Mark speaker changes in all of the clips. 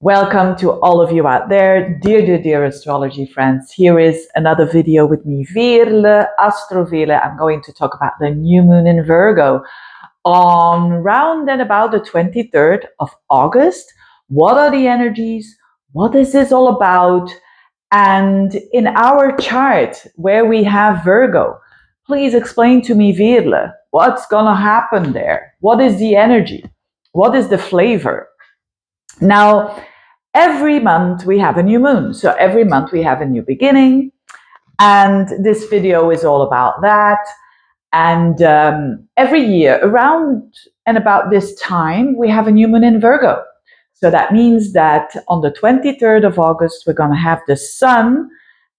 Speaker 1: Welcome to all of you out there, dear astrology friends. Here is another video with me, Veerle, Veerle. I'm going to talk about the new moon in Virgo on round and about the 23rd of August. What are the energies? What is this all about? And in our chart where we have Virgo, please explain to me, Veerle, what's gonna happen there? What is the energy? What is the flavor? Now, every month we have a new moon. So every month we have a new beginning. And this video is all about that. And every year, around and about this time, we have a new moon in Virgo. So that means that on the 23rd of August, we're going to have the sun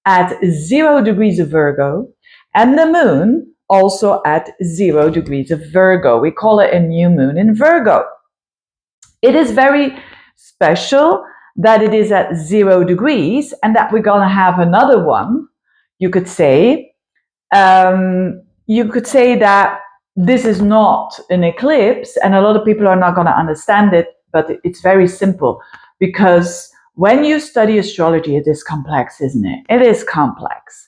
Speaker 1: at 0 degrees of Virgo and the moon also at 0 degrees of Virgo. We call it a new moon in Virgo. It is very special that it is at 0 degrees and that we're going to have another one. You could say that this is not an eclipse, and a lot of people are not going to understand it, but it's very simple, because when you study astrology, it is complex, isn't it? It is complex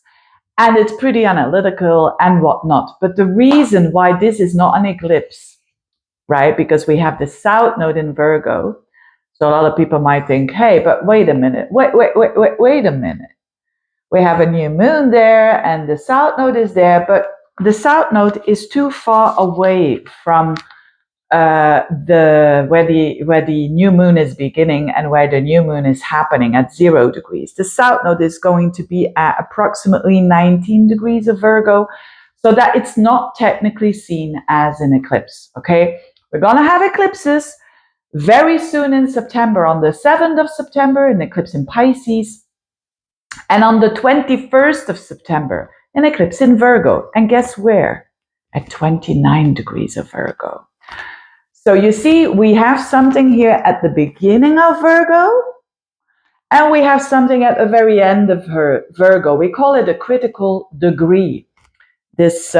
Speaker 1: and it's pretty analytical and whatnot. But the reason why this is not an eclipse, right? Because we have the South Node in Virgo. So a lot of people might think, hey, but wait a minute, wait a minute. We have a new moon there and the South Node is there, but the South Node is too far away from where the new moon is beginning and where the new moon is happening at 0 degrees. The South Node is going to be at approximately 19 degrees of Virgo, so that it's not technically seen as an eclipse, okay? We're going to have eclipses very soon in September, on the 7th of September, an eclipse in Pisces, and on the 21st of September, an eclipse in Virgo. And guess where? At 29 degrees of Virgo. So you see, we have something here at the beginning of Virgo, and we have something at the very end of Virgo. We call it a critical degree. This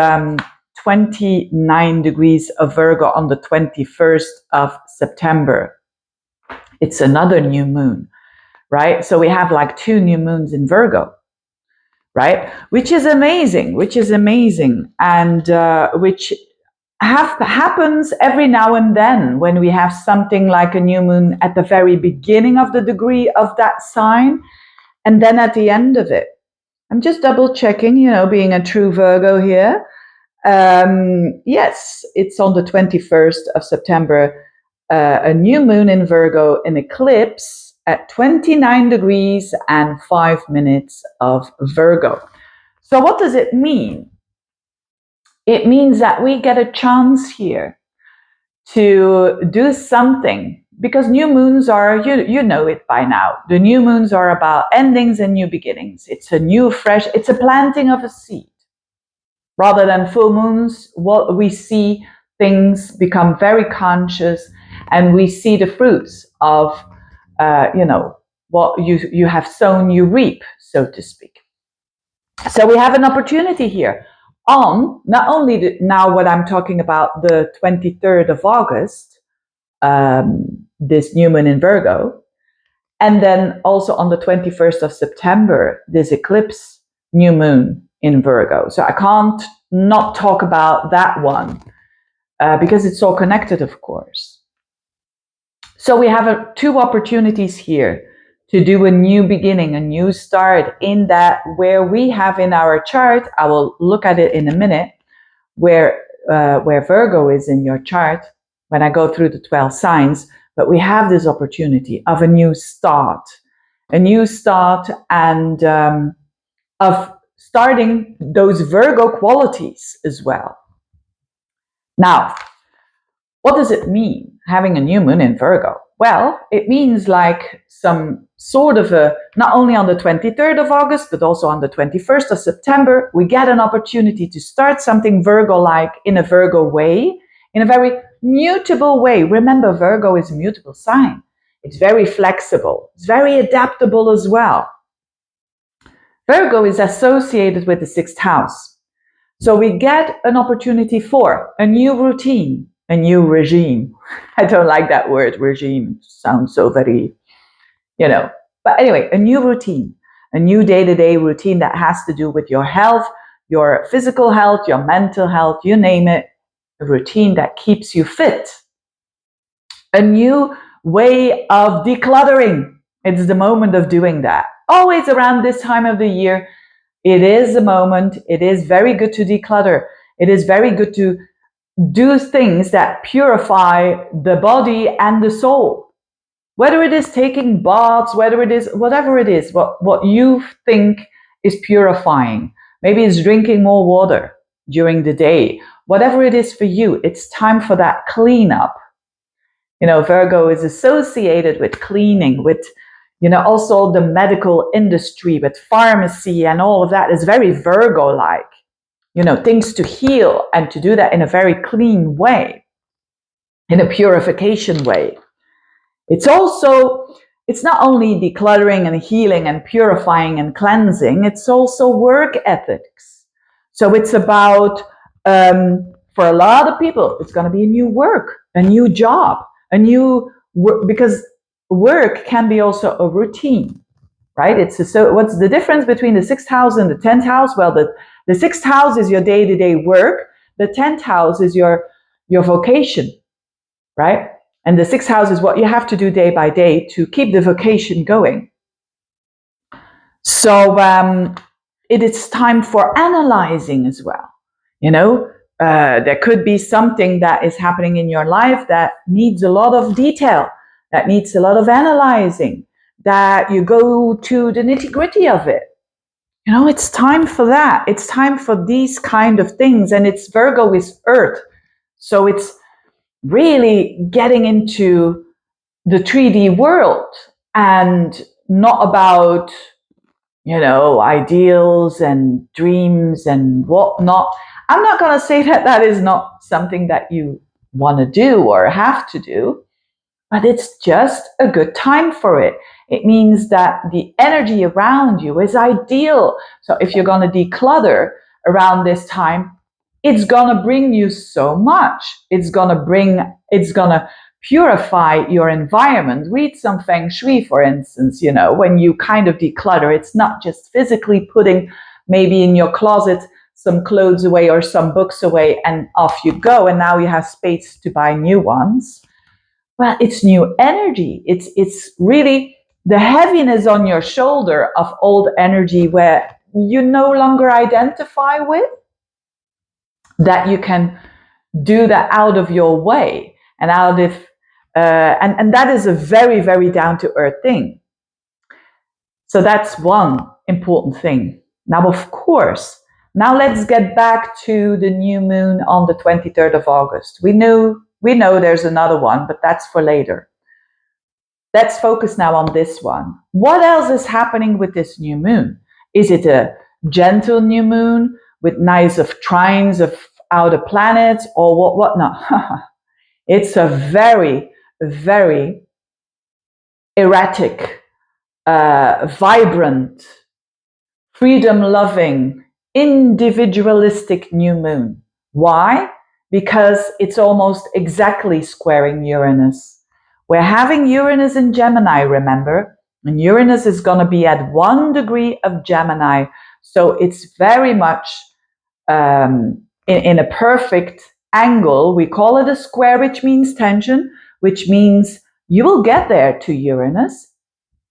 Speaker 1: 29 degrees of Virgo on the 21st of September. It's another new moon, right? So we have like 2 new moons in Virgo, right? Which is amazing, and which happens every now and then when we have something like a new moon at the very beginning of the degree of that sign, and then at the end of it. I'm just double checking, being a true Virgo here. Yes, it's on the 21st of September, a new moon in Virgo, an eclipse at 29 degrees and 5 minutes of Virgo. So what does it mean? It means that we get a chance here to do something, because new moons are, you know it by now, the new moons are about endings and new beginnings. It's a new, fresh, it's a planting of a seed. Rather than full moons, what we see, things become very conscious, and we see the fruits of, what you have sown, you reap, so to speak. So we have an opportunity here on not only now what I'm talking about, the 23rd of August, this new moon in Virgo, and then also on the 21st of September, this eclipse new moon in Virgo. So I can't not talk about that one because it's all connected, of course. So we have 2 opportunities here to do a new beginning, a new start, in that where we have in our chart, I will look at it in a minute, where Virgo is in your chart when I go through the 12 signs, but we have this opportunity of a new start and of starting those Virgo qualities as well. Now, what does it mean, having a new moon in Virgo? Well, it means like some sort of not only on the 23rd of August, but also on the 21st of September, we get an opportunity to start something Virgo-like in a Virgo way, in a very mutable way. Remember, Virgo is a mutable sign. It's very flexible. It's very adaptable as well. Virgo is associated with the 6th house. So we get an opportunity for a new routine, a new regime. I don't like that word, regime. It sounds so very But anyway, a new routine, a new day-to-day routine that has to do with your health, your physical health, your mental health, you name it, a routine that keeps you fit. A new way of decluttering. It's the moment of doing that. Always around this time of the year, it is a moment. It is very good to declutter. It is very good to do things that purify the body and the soul. Whether it is taking baths, whether it is whatever it is, what you think is purifying. Maybe it's drinking more water during the day. Whatever it is for you, it's time for that cleanup. Virgo is associated with cleaning, with, also the medical industry, with pharmacy and all of that is very Virgo-like. Things to heal and to do that in a very clean way, in a purification way. It's not only decluttering and healing and purifying and cleansing, it's also work ethics. So it's about, for a lot of people, it's going to be a new work, a new job, because work can be also a routine, right? So what's the difference between the 6th house and the 10th house? Well, the 6th house is your day-to-day work. The 10th house is your vocation, right? And the 6th house is what you have to do day by day to keep the vocation going. So it is time for analyzing as well. There could be something that is happening in your life that needs a lot of detail, that needs a lot of analyzing, that you go to the nitty-gritty of it. It's time for that. It's time for these kind of things. And it's Virgo is Earth. So it's really getting into the 3D world and not about, ideals and dreams and whatnot. I'm not going to say that is not something that you want to do or have to do, but it's just a good time for it. It means that the energy around you is ideal. So if you're going to declutter around this time, it's going to bring you so much. It's going to purify your environment. Read some feng shui, for instance, when you kind of declutter, it's not just physically putting maybe in your closet some clothes away or some books away and off you go. And now you have space to buy new ones. Well, it's new energy. It's really the heaviness on your shoulder of old energy where you no longer identify with, that you can do that out of your way and and that is a very, very down-to-earth thing. So that's one important thing. Now, of course, let's get back to the new moon on the 23rd of August. We know there's another one, but that's for later. Let's focus now on this one. What else is happening with this new moon? Is it a gentle new moon with nice of trines of outer planets or what not? It's a very, very erratic, vibrant, freedom-loving, individualistic new moon. Why? Because it's almost exactly squaring Uranus. We're having Uranus in Gemini, remember? And Uranus is going to be at 1 degree of Gemini. So it's very much in a perfect angle. We call it a square, which means tension, which means you will get there to Uranus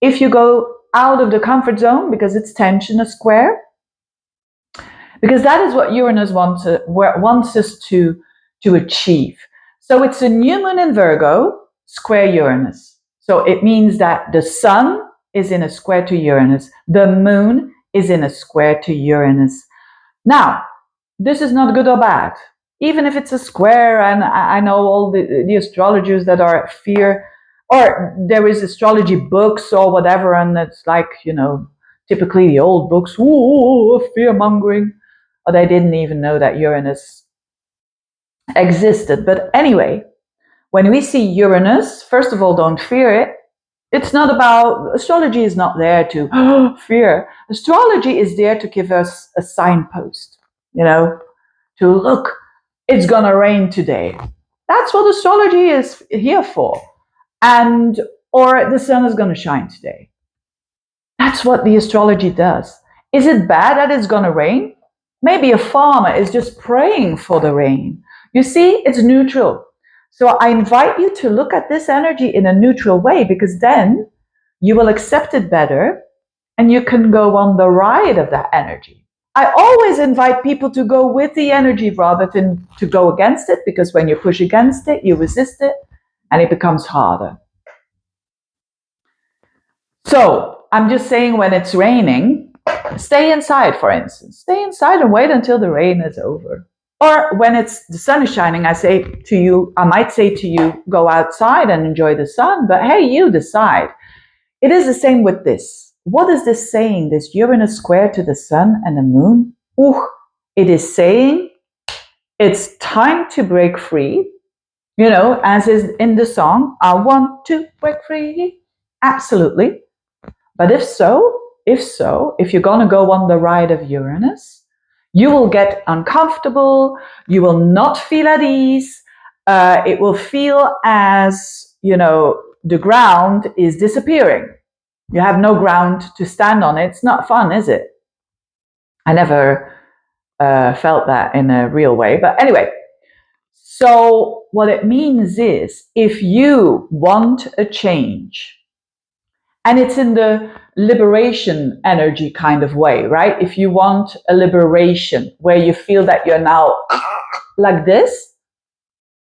Speaker 1: if you go out of the comfort zone, because it's tension, a square. Because that is what Uranus wants us to achieve. So it's a new moon in Virgo, square Uranus. So it means that the sun is in a square to Uranus. The moon is in a square to Uranus. Now, this is not good or bad. Even if it's a square, and I know all the astrologers that are fear, or there is astrology books or whatever, and it's like, typically the old books, fear-mongering, or they didn't even know that Uranus existed. But anyway, when we see Uranus, first of all, don't fear it. It's not about, astrology is not there to fear. Astrology is there to give us a signpost, to look, it's gonna rain today. That's what astrology is here for. And or the sun is going to shine today. That's what the astrology does. Is it bad that it's going to rain? Maybe a farmer is just praying for the rain. You see, it's neutral. So I invite you to look at this energy in a neutral way, because then you will accept it better and you can go on the ride of that energy. I always invite people to go with the energy rather than to go against it, because when you push against it, you resist it and it becomes harder. So I'm just saying, when it's raining, stay inside, for instance. Stay inside and wait until the rain is over. Or when it's the sun is shining, I might say to you, go outside and enjoy the sun, but hey, you decide. It is the same with this. What is this saying? This Uranus square to the sun and the moon? It is saying it's time to break free. You know, as is in the song, I want to break free. Absolutely. But if you're going to go on the ride of Uranus, you will get uncomfortable. You will not feel at ease. It will feel as, the ground is disappearing. You have no ground to stand on. It's not fun, is it? I never felt that in a real way. But anyway, so what it means is, if you want a change, and it's in the liberation energy kind of way, right? If you want a liberation where you feel that you're now like this,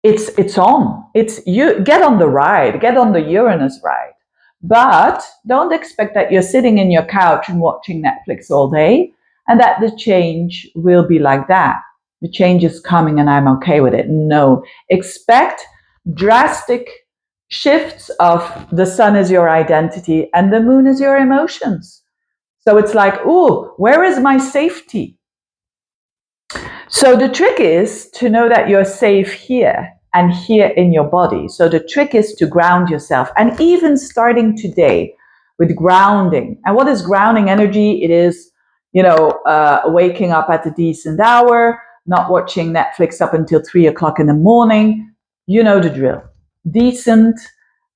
Speaker 1: it's on. It's you get on the ride, get on the Uranus ride. But don't expect that you're sitting in your couch and watching Netflix all day and that the change will be like that. The change is coming and I'm okay with it. No, expect drastic shifts of the sun is your identity and the moon is your emotions. So it's like, ooh, where is my safety? So the trick is to know that you're safe here and here in your body. So the trick is to ground yourself. And even starting today with grounding. And what is grounding energy? It is, waking up at a decent hour, not watching Netflix up until 3 o'clock in the morning. You know the drill. Decent,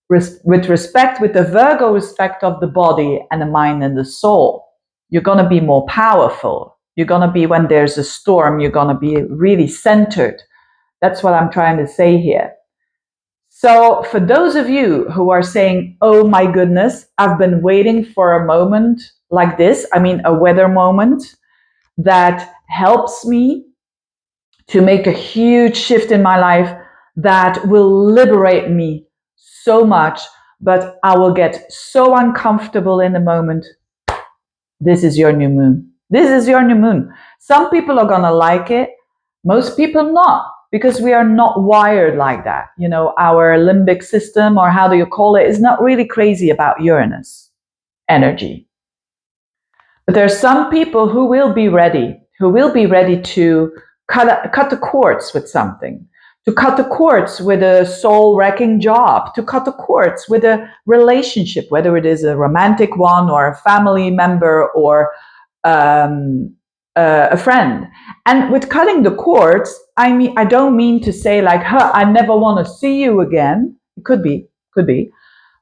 Speaker 1: with respect, with the Virgo respect of the body and the mind and the soul. You're going to be more powerful. You're going to be, when there's a storm, you're going to be really centered. That's what I'm trying to say here. So for those of you who are saying, oh my goodness, I've been waiting for a moment like this, a weather moment that helps me to make a huge shift in my life, that will liberate me so much, but I will get so uncomfortable in the moment. This is your new moon. This is your new moon. Some people are going to like it. Most people not, because we are not wired like that. Our limbic system, or how do you call it, is not really crazy about Uranus energy. But there are some people who will be ready to cut the cords with something, to cut the cords with a soul-wrecking job, to cut the cords with a relationship, whether it is a romantic one or a family member or a friend. And with cutting the cords, I don't mean to say like, I never want to see you again. It could be.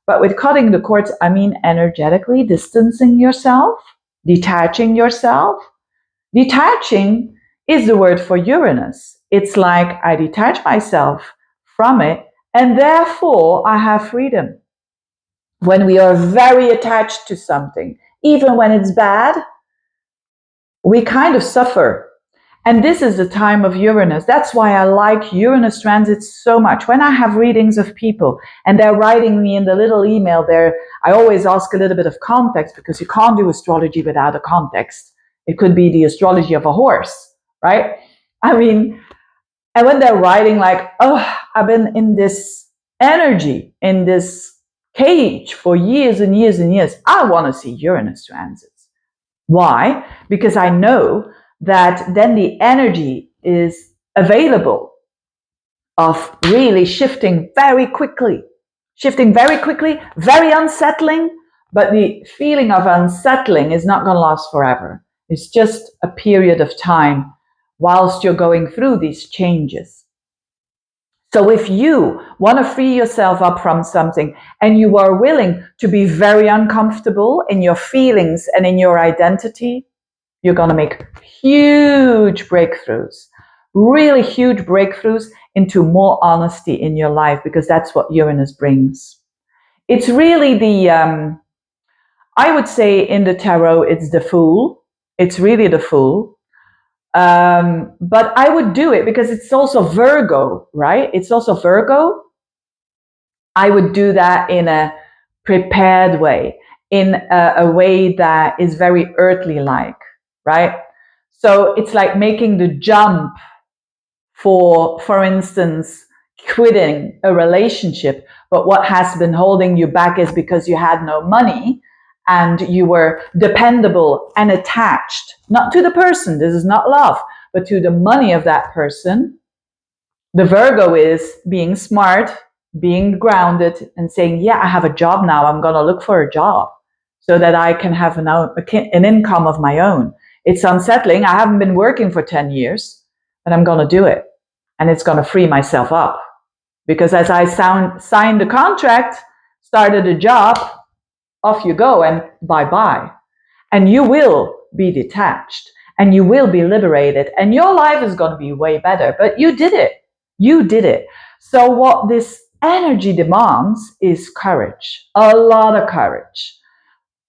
Speaker 1: But with cutting the cords, I mean energetically distancing yourself, detaching yourself. Detaching is the word for Uranus. It's like I detach myself from it, and therefore I have freedom. When we are very attached to something, even when it's bad, we kind of suffer. And this is the time of Uranus. That's why I like Uranus transits so much. When I have readings of people and they're writing me in the little email there, I always ask a little bit of context, because you can't do astrology without a context. It could be the astrology of a horse, right? And when they're writing like, oh, I've been in this energy, in this cage for years and years and years, I want to see Uranus transits. Why? Because I know that then the energy is available of really shifting very quickly, very unsettling, but the feeling of unsettling is not going to last forever. It's just a period of time whilst you're going through these changes. So if you want to free yourself up from something and you are willing to be very uncomfortable in your feelings and in your identity, you're going to make huge breakthroughs, really huge breakthroughs into more honesty in your life, because that's what Uranus brings. It's really I would say in the tarot, it's the Fool. It's really the Fool. But I would do it because it's also Virgo, right? It's also Virgo. I would do that in a prepared way, in a way that is very earthly like, right? So it's like making the jump for instance, quitting a relationship, but what has been holding you back is because you had no money and you were dependable and attached, not to the person, this is not love, but to the money of that person. The Virgo is being smart, being grounded, and saying, yeah, I have a job now. I'm going to look for a job so that I can have an income of my own. It's unsettling. I haven't been working for 10 years, but I'm going to do it. And it's going to free myself up. Because as I signed the contract, started a job, off you go and bye-bye. And you will be detached and you will be liberated and your life is going to be way better. But you did it. You did it. So what this energy demands is courage, a lot of courage.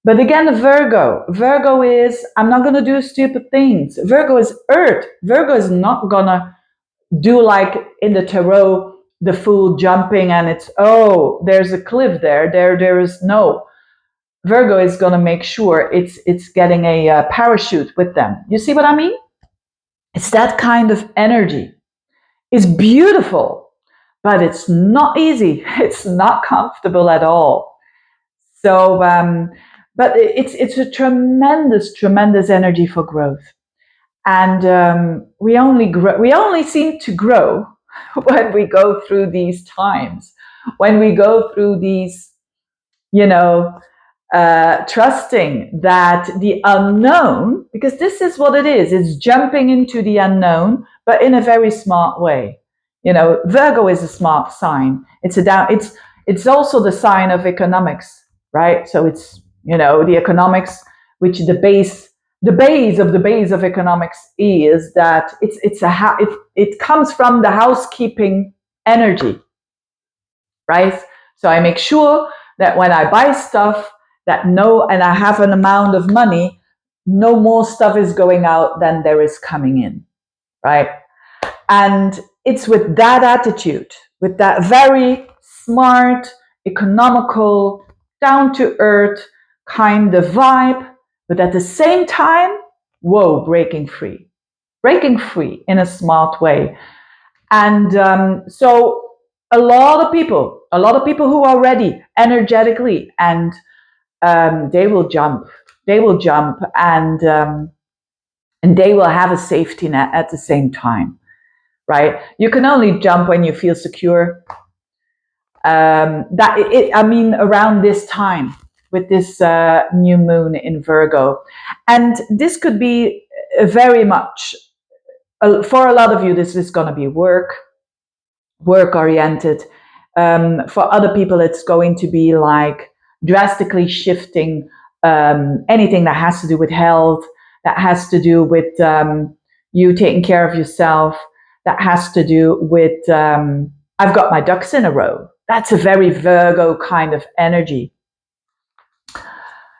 Speaker 1: But again, Virgo is, I'm not going to do stupid things. Virgo is earth. Virgo is not going to do like in the tarot, the Fool jumping and it's, oh, there's a cliff there. There is no. Virgo is going to make sure it's getting a parachute with them. You see what I mean? It's that kind of energy. It's beautiful, but it's not easy. It's not comfortable at all. So, but it's a tremendous energy for growth. And we only seem to grow when we go through these times, when we go through these, you know, trusting that the unknown, because this is what it is, it's jumping into the unknown, but in a very smart way. You know, Virgo is a smart sign. It's also the sign of economics, right? So it's, you know, the economics, which the base of economics is that it comes from the housekeeping energy, right? So I make sure that when I buy stuff, and I have an amount of money, no more stuff is going out than there is coming in, right? And it's with that attitude, with that very smart, economical, down to earth kind of vibe, but at the same time, whoa, breaking free in a smart way. And so a lot of people who are ready energetically, and they will jump, and they will have a safety net at the same time, right? You can only jump when you feel secure. Around this time with this new moon in Virgo, and this could be very much for a lot of you. This is going to be work oriented. For other people, it's going to be like drastically shifting anything that has to do with health, that has to do with you taking care of yourself, that has to do with I've got my ducks in a row. That's a very Virgo kind of energy.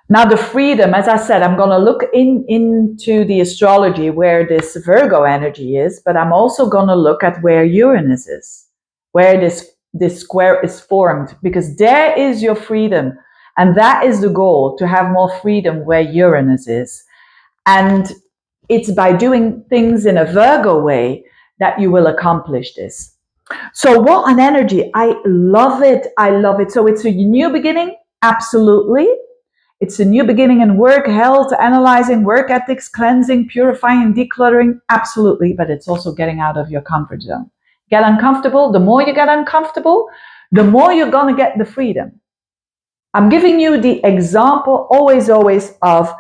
Speaker 1: Now the freedom, as I said, I'm going to look into the astrology where this Virgo energy is, but I'm also going to look at where Uranus is, where this square is formed, because there is your freedom. And that is the goal, to have more freedom where Uranus is. And it's by doing things in a Virgo way that you will accomplish this. So what an energy. I love it. So it's a new beginning. Absolutely. It's a new beginning in work, health, analyzing, work ethics, cleansing, purifying, decluttering. Absolutely. But it's also getting out of your comfort zone. Get uncomfortable. The more you get uncomfortable, the more you're going to get the freedom. I'm giving you the example always of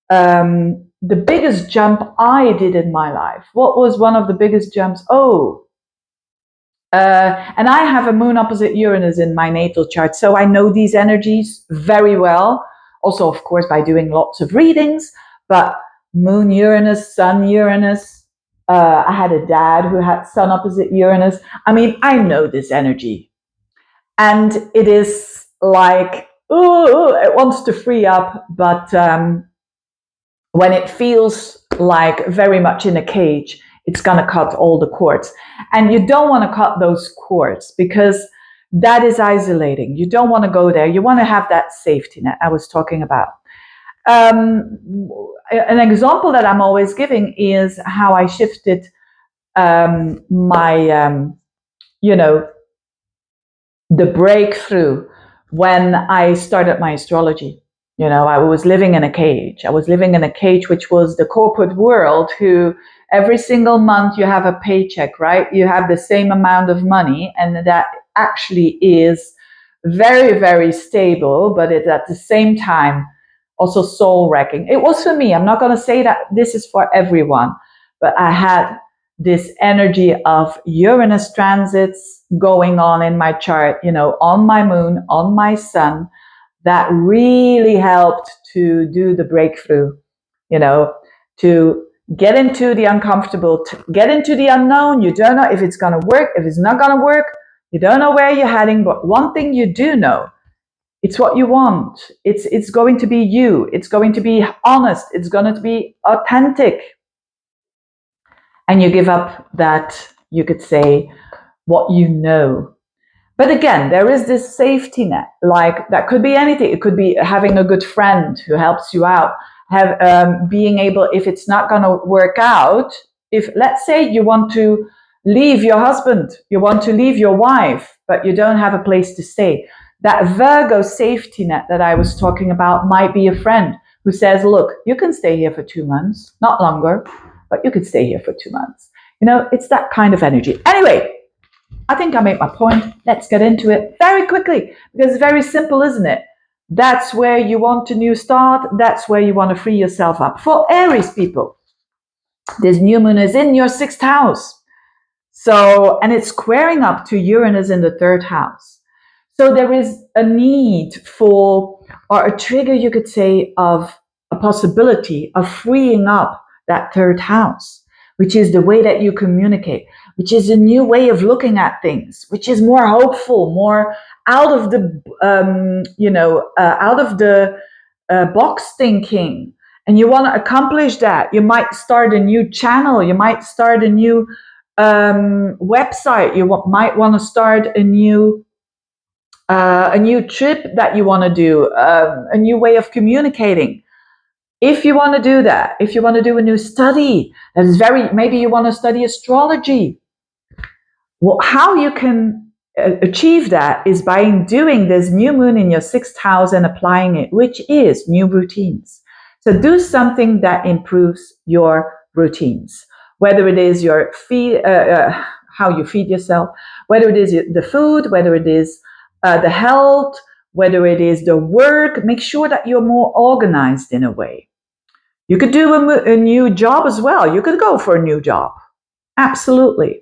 Speaker 1: the biggest jump I did in my life. What was one of the biggest jumps? Oh, And I have a moon opposite Uranus in my natal chart, so I know these energies very well. Also, of course, by doing lots of readings, but moon Uranus, sun Uranus. I had a dad who had sun opposite Uranus. I mean, I know this energy. And it is like, ooh, it wants to free up, but when it feels like very much in a cage, it's going to cut all the cords. And you don't want to cut those cords because that is isolating. You don't want to go there. You want to have that safety net I was talking about. An example that I'm always giving is how I shifted my, the breakthrough when I started my astrology. I was living in a cage. I was living in a cage, which was the corporate world, who every single month you have a paycheck, right? You have the same amount of money, and that actually is very, very stable, but it's at the same time also soul wrecking. It was for me. I'm not going to say that this is for everyone, but I had this energy of Uranus transits going on in my chart, on my moon, on my sun, that really helped to do the breakthrough, to get into the uncomfortable, to get into the unknown. You don't know if it's going to work, if it's not going to work. You don't know where you're heading, but one thing you do know, it's what you want. It's going to be you. It's going to be honest. It's going to be authentic. And you give up that, you could say, what you know. But again, there is this safety net. Like, that could be anything. It could be having a good friend who helps you out. Being able, if it's not going to work out, if, let's say, you want to leave your husband, you want to leave your wife, but you don't have a place to stay. That Virgo safety net that I was talking about might be a friend who says, look, you can stay here for 2 months, not longer, but you could stay here for 2 months. It's that kind of energy. Anyway, I think I made my point. Let's get into it very quickly, because it's very simple, isn't it? That's where you want a new start. That's where you want to free yourself up. For Aries people, this new moon is in your 6th house. So, and it's squaring up to Uranus in the 3rd house. So there is a need for, or a trigger, you could say, of a possibility of freeing up that 3rd house, which is the way that you communicate, which is a new way of looking at things, which is more hopeful, more out of the, box thinking. And you want to accomplish that. You might start a new channel. You might start a new website. You might want to start a new trip that you want to do, a new way of communicating. If you want to do that, if you want to do a new study, maybe you want to study astrology. Well, how you can achieve that is by doing this new moon in your 6th house and applying it, which is new routines. So do something that improves your routines, whether it is your how you feed yourself, whether it is the food, whether it is the health, whether it is the work. Make sure that you're more organized in a way. You could do a new job as well. You could go for a new job. Absolutely.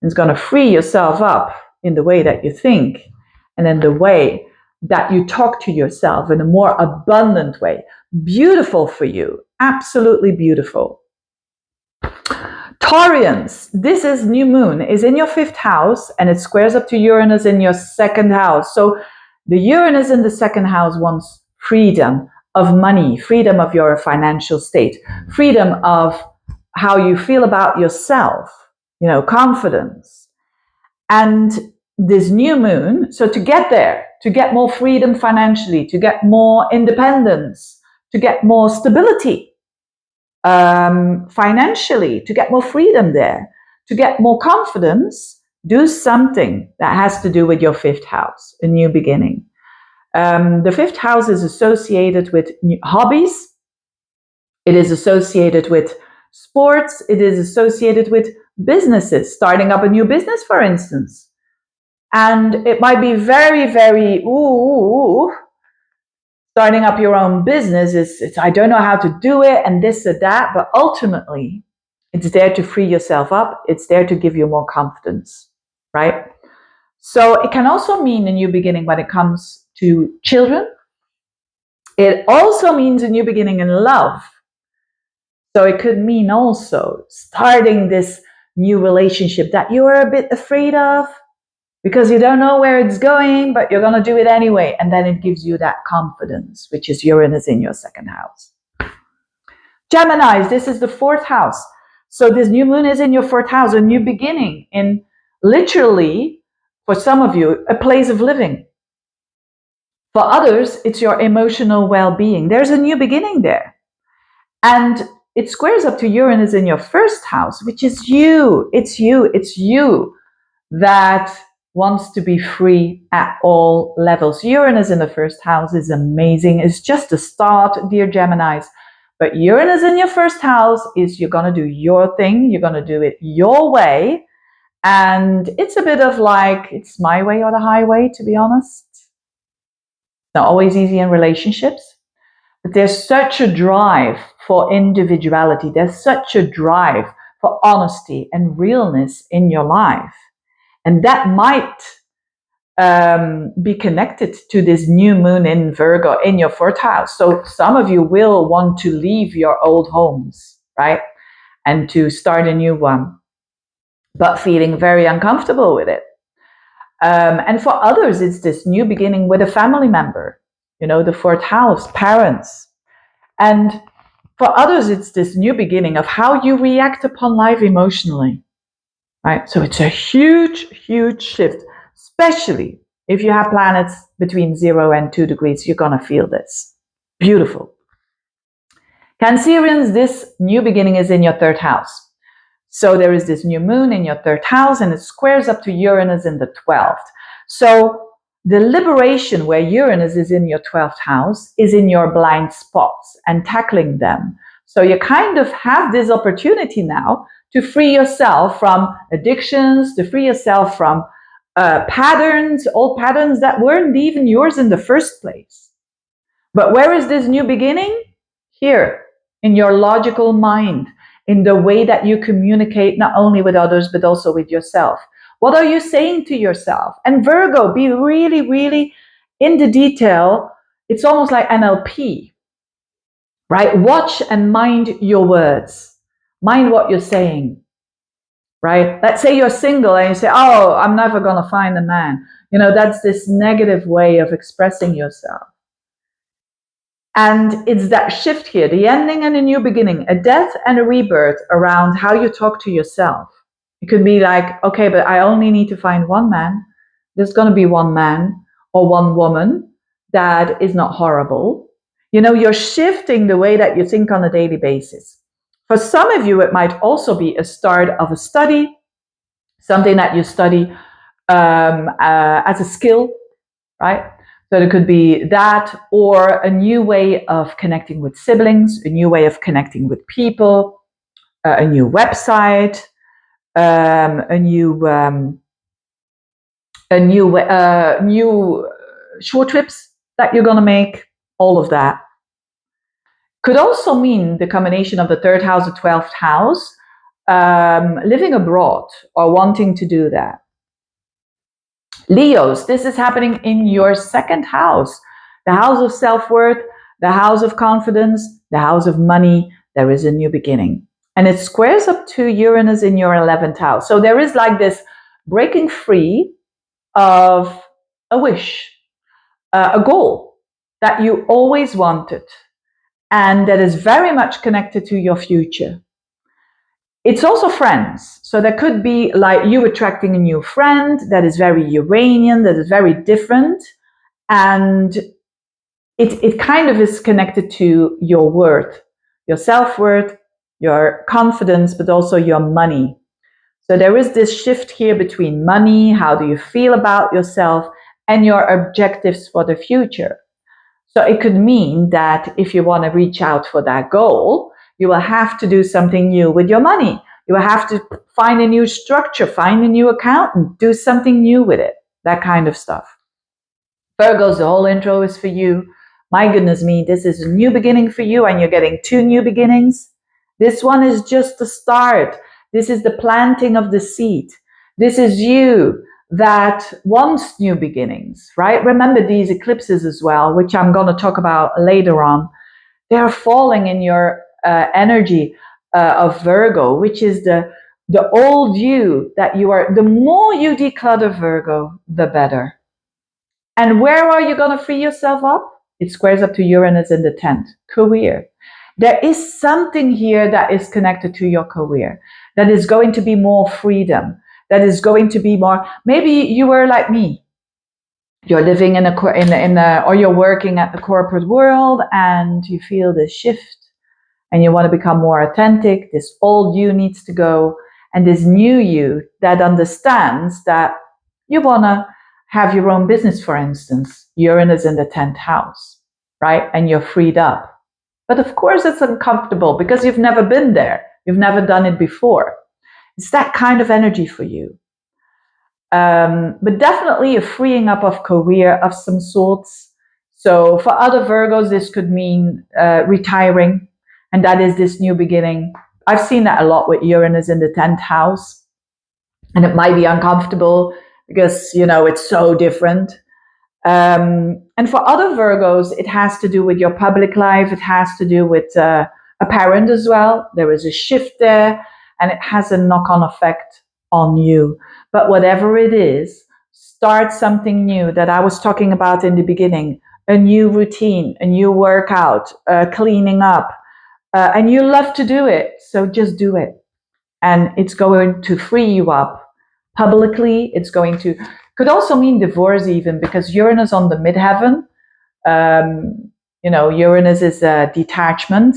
Speaker 1: It's going to free yourself up in the way that you think and in the way that you talk to yourself in a more abundant way. Beautiful for you. Absolutely beautiful. Taurians, this is new moon, is in your 5th house, and it squares up to Uranus in your 2nd house. So the Uranus in the 2nd house wants freedom of money, freedom of your financial state, freedom of how you feel about yourself, confidence. And this new moon, so to get there, to get more freedom financially, to get more independence, to get more stability financially, to get more freedom there, to get more confidence, do something that has to do with your 5th house, a new beginning. The 5th house is associated with hobbies. It is associated with sports. It is associated with businesses, starting up a new business, for instance. And it might be very, very, starting up your own business is I don't know how to do it and this or that, but ultimately it's there to free yourself up. It's there to give you more confidence, right? So it can also mean a new beginning when it comes to children. It also means a new beginning in love. So it could mean also starting this new relationship that you are a bit afraid of because you don't know where it's going, but you're going to do it anyway. And then it gives you that confidence, which is Uranus in your second house. Geminis, this is the fourth house. So this new moon is in your fourth house, a new beginning in literally, for some of you, a place of living. For others, it's your emotional well-being. There's a new beginning there. And it squares up to Uranus in your first house, which is you. It's you that wants to be free at all levels. Uranus in the first house is amazing. It's just a start, dear Geminis. But Uranus in your first house is you're going to do your thing. You're going to do it your way. And it's a bit of like, it's my way or the highway, to be honest. Not always easy in relationships. But there's such a drive for individuality. There's such a drive for honesty and realness in your life. And that might be connected to this new moon in Virgo in your fourth house. So some of you will want to leave your old homes, right? And to start a new one, but feeling very uncomfortable with it. And for others, it's this new beginning with a family member, the fourth house, parents. And for others, it's this new beginning of how you react upon life emotionally, right? So it's a huge, huge shift, especially if you have planets between 0 and 2 degrees, you're going to feel this. Beautiful. Cancerians, this new beginning is in your third house. So there is this new moon in your third house and it squares up to Uranus in the 12th. So the liberation where Uranus is in your 12th house is in your blind spots and tackling them. So you kind of have this opportunity now to free yourself from addictions, to free yourself from patterns, old patterns that weren't even yours in the first place. But where is this new beginning? Here, in your logical mind, in the way that you communicate not only with others, but also with yourself. What are you saying to yourself? And Virgo, be really, really in the detail. It's almost like NLP, right? Watch and mind your words. Mind what you're saying, right? Let's say you're single and you say, oh, I'm never going to find a man. That's this negative way of expressing yourself. And it's that shift here, the ending and a new beginning, a death and a rebirth around how you talk to yourself. It could be like, okay, but I only need to find one man. There's going to be one man or one woman that is not horrible. You're shifting the way that you think on a daily basis. For some of you, it might also be a start of a study, something that you study as a skill, right? So it could be that, or a new way of connecting with siblings, a new way of connecting with people, a new website, new short trips that you're going to make, all of that. Could also mean the combination of the third house, the 12th house, living abroad or wanting to do that. Leos, this is happening in your second house, the house of self-worth, the house of confidence, the house of money. There is a new beginning. And it squares up to Uranus in your 11th house. So there is like this breaking free of a wish, a goal that you always wanted, and that is very much connected to your future. It's also friends. So there could be like you attracting a new friend that is very Uranian, that is very different. And it kind of is connected to your worth, your self-worth, your confidence, but also your money. So there is this shift here between money, how do you feel about yourself, and your objectives for the future. So it could mean that if you want to reach out for that goal, you will have to do something new with your money. You will have to find a new structure, find a new accountant, do something new with it, that kind of stuff. Virgos, the whole intro is for you. My goodness me, this is a new beginning for you and you're getting 2 new beginnings. This one is just the start. This is the planting of the seed. This is you that wants new beginnings, right? Remember these eclipses as well, which I'm going to talk about later on. They're falling in your energy of Virgo, which is the old you that you are. The more you declutter Virgo, the better. And where are you going to free yourself up? It squares up to Uranus in the 10th, career. There is something here that is connected to your career, that is going to be more freedom, that is going to be more, maybe you were like me. You're living or you're working at the corporate world and you feel this shift and you want to become more authentic. This old you needs to go, and this new you that understands that you want to have your own business, for instance. Uranus in the 10th house, right? And you're freed up. But of course, it's uncomfortable because you've never been there. You've never done it before. It's that kind of energy for you. But definitely a freeing up of career of some sorts. So for other Virgos, this could mean retiring, and that is this new beginning. I've seen that a lot with Uranus in the 10th house, and it might be uncomfortable because, it's so different. And for other Virgos, it has to do with your public life. It has to do with a parent as well. There is a shift there, and it has a knock-on effect on you. But whatever it is, start something new that I was talking about in the beginning, a new routine, a new workout, cleaning up, and you love to do it. So just do it. And it's going to free you up publicly. It's going to, could also mean divorce even, because Uranus on the midheaven, Uranus is a detachment,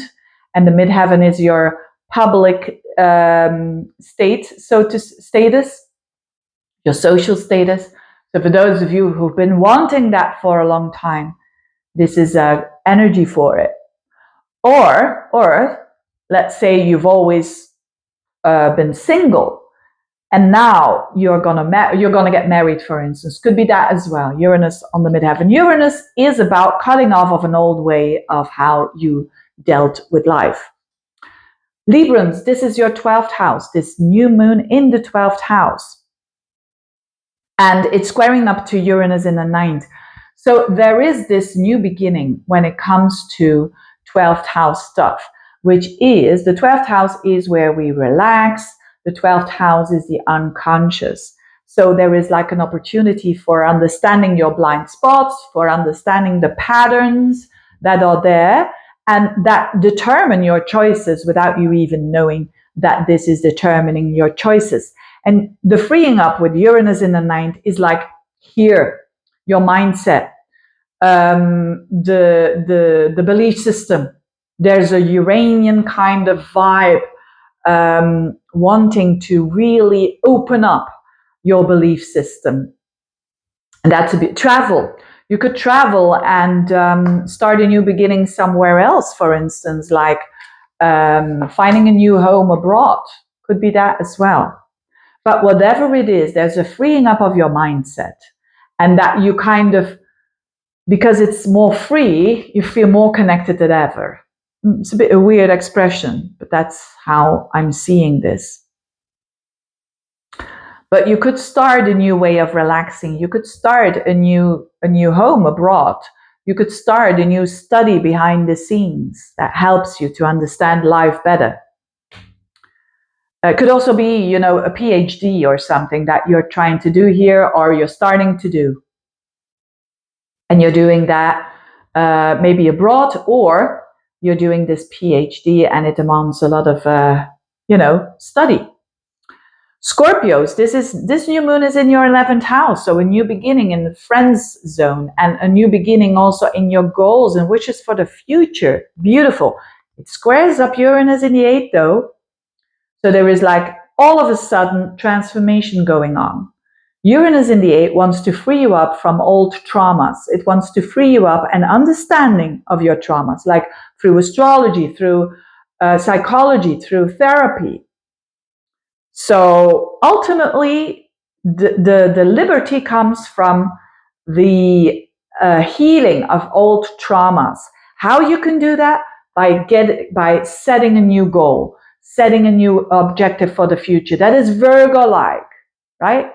Speaker 1: and the midheaven is your public status, your social status. So for those of you who've been wanting that for a long time, this is energy for it. Or let's say you've always been single, and now you're gonna get married, for instance. Could be that as well. Uranus on the midheaven. Uranus is about cutting off of an old way of how you dealt with life. Librans, this is your 12th house, this new moon in the 12th house. And it's squaring up to Uranus in the 9th. So there is this new beginning when it comes to 12th house stuff, which is, the 12th house is where we relax. The 12th house is the unconscious. So there is like an opportunity for understanding your blind spots, for understanding the patterns that are there, and that determine your choices without you even knowing that this is determining your choices. And the freeing up with Uranus in the 9th is like here, your mindset, the belief system. There's a Uranian kind of vibe, wanting to really open up your belief system. And that's a bit travel. You could travel and start a new beginning somewhere else, for instance, like finding a new home abroad. Could be that as well. But whatever it is, there's a freeing up of your mindset, and that you kind of, because it's more free, you feel more connected than ever. It's a bit a weird expression, but that's how I'm seeing this. But you could start a new way of relaxing. You could start a new home abroad. You could start a new study behind the scenes that helps you to understand life better. It could also be, a PhD or something that you're trying to do here, or you're starting to do. And you're doing that maybe abroad, or you're doing this PhD and it demands a lot of, study. Scorpios, this new moon is in your 11th house, so a new beginning in the friends zone, and a new beginning also in your goals and wishes for the future. Beautiful. It squares up Uranus in the 8th though, so there is like all of a sudden transformation going on. Uranus in the 8th wants to free you up from old traumas. It wants to free you up and understanding of your traumas, like through astrology, through psychology, through therapy. So ultimately, the liberty comes from the healing of old traumas. How you can do that? By setting a new goal, setting a new objective for the future. That is Virgo-like. right?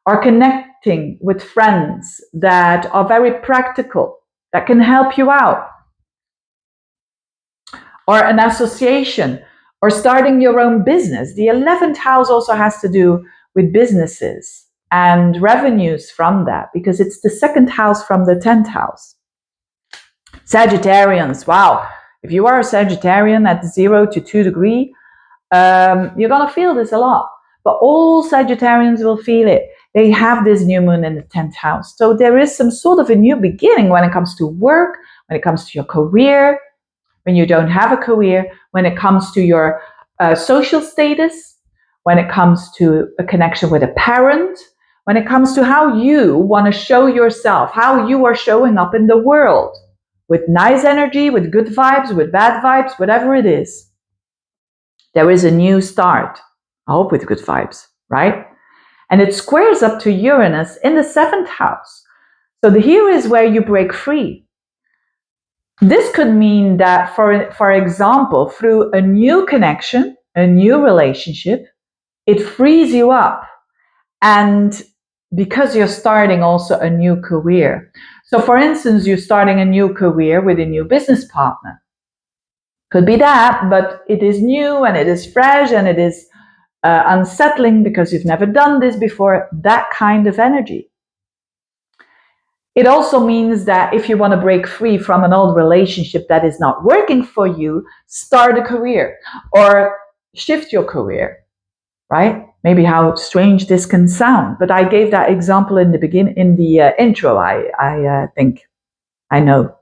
Speaker 1: Or connecting with friends that are very practical, that can help you out. Or an association, or starting your own business. The 11th house also has to do with businesses and revenues from that, because it's the second house from the 10th house. Sagittarians, wow. If you are a Sagittarian at 0 to 2 degrees, you're going to feel this a lot. But all Sagittarians will feel it. They have this new moon in the 10th house. So there is some sort of a new beginning when it comes to work, when it comes to your career, when you don't have a career, when it comes to your social status, when it comes to a connection with a parent, when it comes to how you want to show yourself, how you are showing up in the world, with nice energy, with good vibes, with bad vibes, whatever it is. There is a new start. I hope with good vibes, right? And it squares up to Uranus in the 7th house. So here is where you break free. This could mean that, for example, through a new connection, a new relationship, it frees you up. And because you're starting also a new career. So for instance, you're starting a new career with a new business partner. Could be that, but it is new and it is fresh and it is unsettling because you've never done this before, that kind of energy. It also means that if you want to break free from an old relationship that is not working for you, start a career or shift your career, right? Maybe how strange this can sound, but I gave that example in the intro, I think, I know.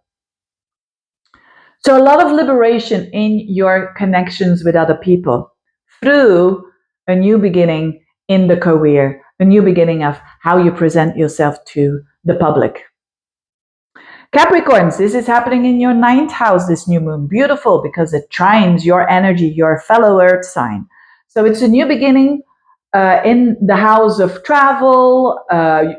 Speaker 1: So a lot of liberation in your connections with other people through a new beginning in the career, a new beginning of how you present yourself to the public. Capricorns, this is happening in your 9th house, this new moon. Beautiful, because it trines your energy, your fellow earth sign. So it's a new beginning in the house of travel.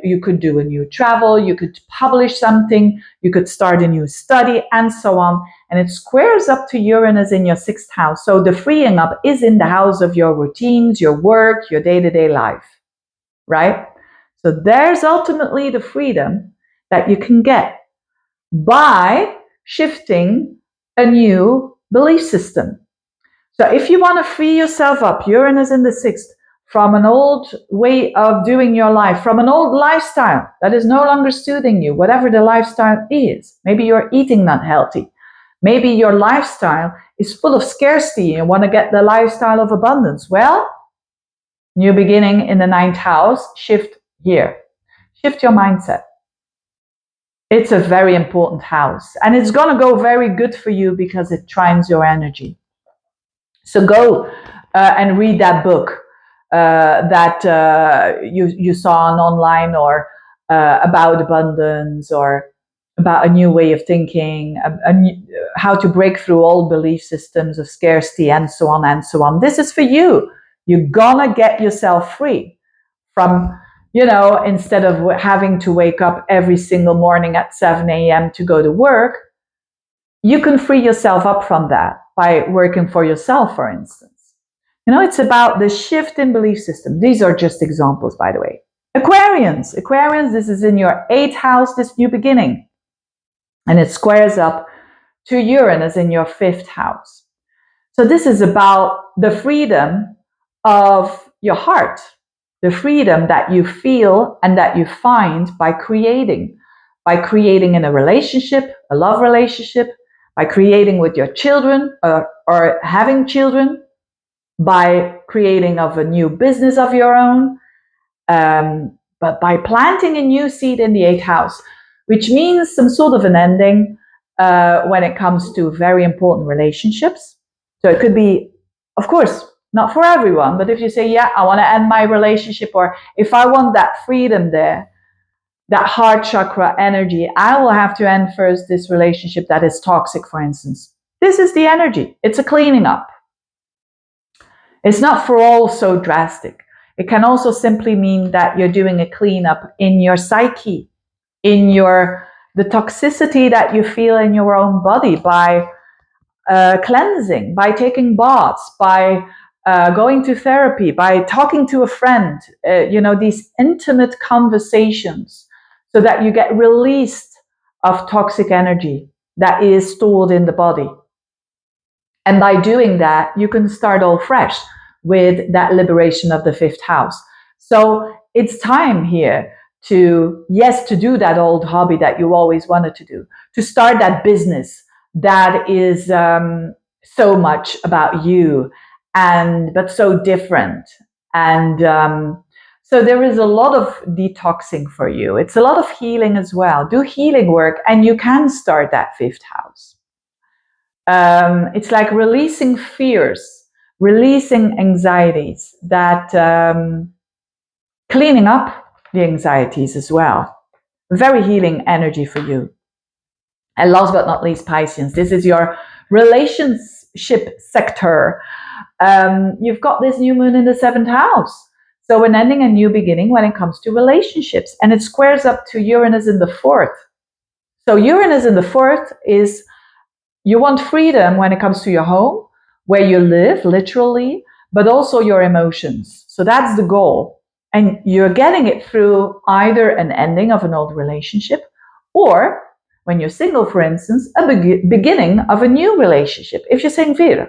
Speaker 1: You could do a new travel, you could publish something, you could start a new study, and so on. And it squares up to Uranus in your 6th house. So the freeing up is in the house of your routines, your work, your day-to-day life, right? So there's ultimately the freedom that you can get by shifting a new belief system. So if you want to free yourself up, Uranus in the 6th, from an old way of doing your life, from an old lifestyle that is no longer soothing you, whatever the lifestyle is. Maybe you're eating not healthy. Maybe your lifestyle is full of scarcity and you want to get the lifestyle of abundance. Well, new beginning in the 9th house, shift here. Shift your mindset. It's a very important house and it's going to go very good for you because it trines your energy. So go and read that book that you saw on online, or about abundance, or about a new way of thinking, how to break through old belief systems of scarcity, and so on and so on. This is for you. You're gonna get yourself free from, instead of having to wake up every single morning at 7 a.m. to go to work, you can free yourself up from that by working for yourself, for instance. It's about the shift in belief system. These are just examples, by the way. Aquarians, this is in your 8th house, this new beginning. And it squares up to Uranus in your 5th house. So this is about the freedom of your heart, the freedom that you feel and that you find by creating in a relationship, a love relationship, by creating with your children, or having children, by creating of a new business of your own, but by planting a new seed in the 8th house, which means some sort of an ending when it comes to very important relationships. So it could be, of course, not for everyone, but if you say, yeah, I want to end my relationship, or if I want that freedom there, that heart chakra energy, I will have to end first this relationship that is toxic, for instance. This is the energy. It's a cleaning up. It's not for all so drastic. It can also simply mean that you're doing a cleanup in your psyche, in the toxicity that you feel in your own body by cleansing, by taking baths, by going to therapy, by talking to a friend, these intimate conversations so that you get released of toxic energy that is stored in the body. And by doing that, you can start all fresh with that liberation of the fifth house. So it's time here to do that old hobby that you always wanted to do, to start that business that is so much about you, but so different. And so there is a lot of detoxing for you. It's a lot of healing as well. Do healing work, and you can start that fifth house. It's like releasing fears, releasing anxieties, that cleaning up the anxieties as well. Very healing energy for you. And last but not least, Pisces, this is your relationship sector. You've got this new moon in the seventh house. So an ending, a new beginning when it comes to relationships. And it squares up to Uranus in the fourth. So Uranus in the fourth is, you want freedom when it comes to your home, where you live, literally, but also your emotions. So that's the goal. And you're getting it through either an ending of an old relationship, or when you're single, for instance, a beginning of a new relationship. If you're saying, Veerle,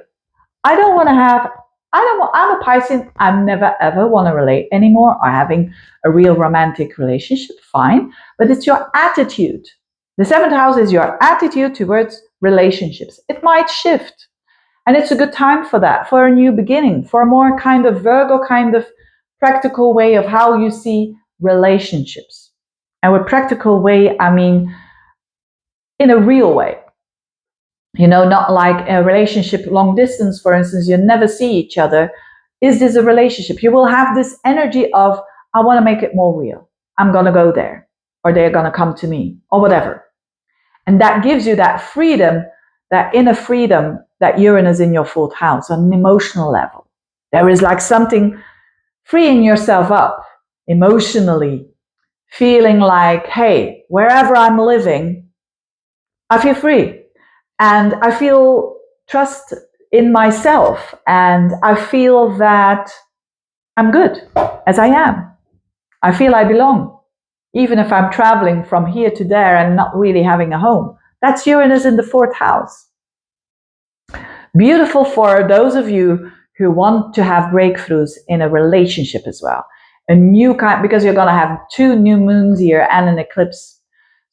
Speaker 1: I'm a Pisces, I never ever want to relate anymore, or having a real romantic relationship, fine. But it's your attitude. The seventh house is your attitude towards relationships. It might shift. And it's a good time for that, for a new beginning, for a more kind of Virgo kind of practical way of how you see relationships. And with practical way, I mean in a real way. Not like a relationship long distance, for instance, you never see each other. Is this a relationship? You will have this energy of, I want to make it more real. I'm going to go there, or they're going to come to me, or whatever. And that gives you that freedom, that inner freedom, that Uranus in your fourth house on an emotional level. There is like something freeing yourself up emotionally, feeling like, hey, wherever I'm living, I feel free. And I feel trust in myself. And I feel that I'm good as I am. I feel I belong. Even if I'm traveling from here to there and not really having a home. That's Uranus in the fourth house. Beautiful for those of you who want to have breakthroughs in a relationship as well. A new kind, because you're going to have 2 new moons here and an eclipse.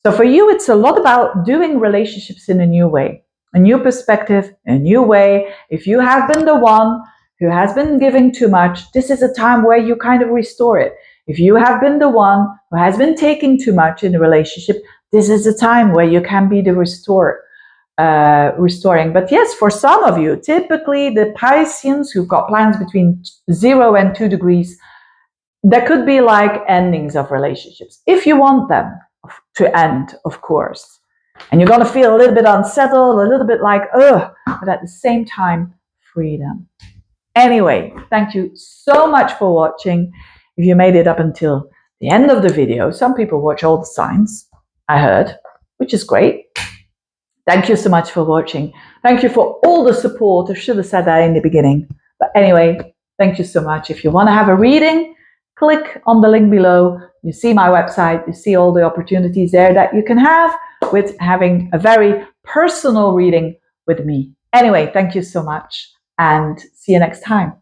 Speaker 1: So for you, it's a lot about doing relationships in a new way, a new perspective, a new way. If you have been the one who has been giving too much, this is a time where you kind of restore it. If you have been the one who has been taking too much in a relationship, this is a time where you can be the restoring. But yes, for some of you, typically the Pisceans who've got planets between 0 and 2 degrees, there could be like endings of relationships, if you want them to end, of course. And you're going to feel a little bit unsettled, a little bit like, ugh, but at the same time, freedom. Anyway, thank you so much for watching. If you made it up until the end of the video, some people watch all the signs, I heard, which is great. Thank you so much for watching. Thank you for all the support. I should have said that in the beginning. But anyway, thank you so much. If you want to have a reading, click on the link below. You see my website. You see all the opportunities there that you can have with having a very personal reading with me. Anyway, thank you so much and see you next time.